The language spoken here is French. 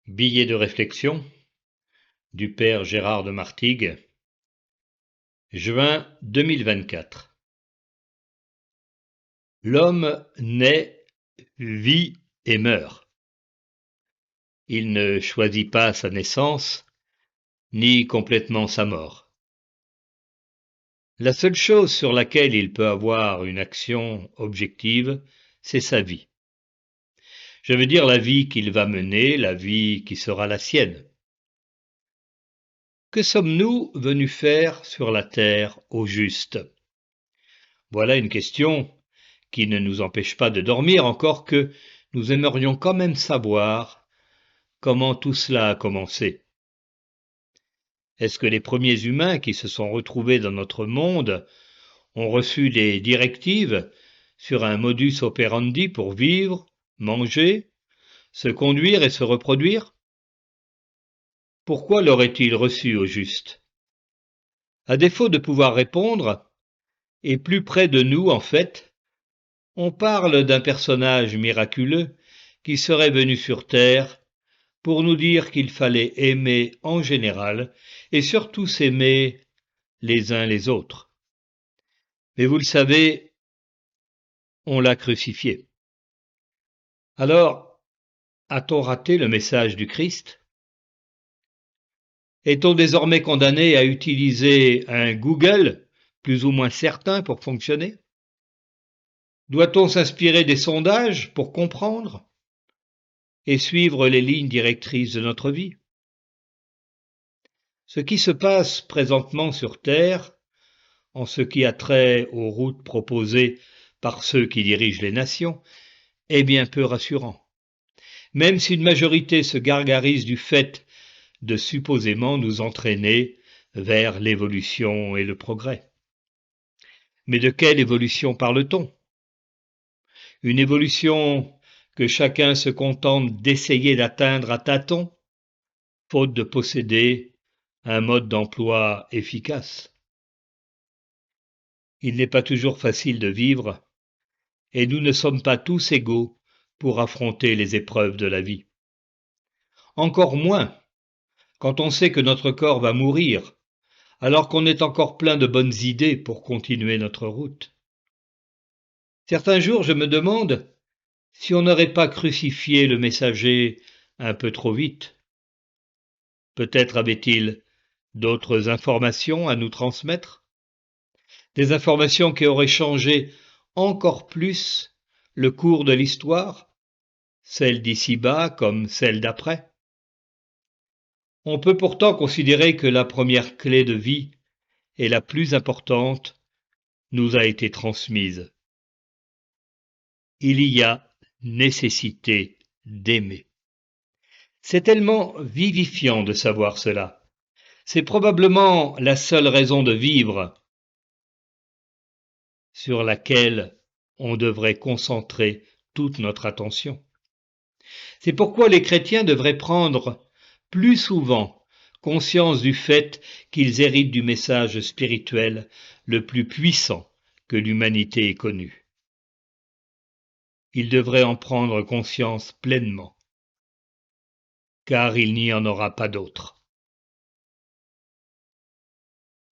Billet de réflexion du père Gérard de Martigues, juin 2024. L'homme naît, vit et meurt. Il ne choisit pas sa naissance, ni complètement sa mort. La seule chose sur laquelle il peut avoir une action objective, c'est sa vie. Je veux dire la vie qu'il va mener, la vie qui sera la sienne. Que sommes-nous venus faire sur la terre au juste? Voilà une question qui ne nous empêche pas de dormir, encore que nous aimerions quand même savoir comment tout cela a commencé. Est-ce que les premiers humains qui se sont retrouvés dans notre monde ont reçu des directives sur un modus operandi pour vivre, manger, se conduire et se reproduire? Pourquoi l'auraient-ils reçu au juste? À défaut de pouvoir répondre, et plus près de nous en fait, on parle d'un personnage miraculeux qui serait venu sur terre pour nous dire qu'il fallait aimer en général et surtout s'aimer les uns les autres. Mais vous le savez, on l'a crucifié. Alors, a-t-on raté le message du Christ? Est-on désormais condamné à utiliser un Google plus ou moins certain pour fonctionner? Doit-on s'inspirer des sondages pour comprendre et suivre les lignes directrices de notre vie? Ce qui se passe présentement sur Terre, en ce qui a trait aux routes proposées par ceux qui dirigent les nations, est bien peu rassurant. Même si une majorité se gargarise du fait de supposément nous entraîner vers l'évolution et le progrès. Mais de quelle évolution parle-t-on? Une évolution que chacun se contente d'essayer d'atteindre à tâtons, faute de posséder un mode d'emploi efficace. Il n'est pas toujours facile de vivre, et nous ne sommes pas tous égaux pour affronter les épreuves de la vie. Encore moins quand on sait que notre corps va mourir, alors qu'on est encore plein de bonnes idées pour continuer notre route. Certains jours, je me demande si on n'aurait pas crucifié le messager un peu trop vite. Peut-être avait-il d'autres informations à nous transmettre, des informations qui auraient changé encore plus le cours de l'histoire, celle d'ici-bas comme celle d'après. On peut pourtant considérer que la première clé de vie et la plus importante nous a été transmise. Il y a nécessité d'aimer. C'est tellement vivifiant de savoir cela. C'est probablement la seule raison de vivre sur laquelle on devrait concentrer toute notre attention. C'est pourquoi les chrétiens devraient prendre plus souvent conscience du fait qu'ils héritent du message spirituel le plus puissant que l'humanité ait connu. Ils devraient en prendre conscience pleinement, car il n'y en aura pas d'autre.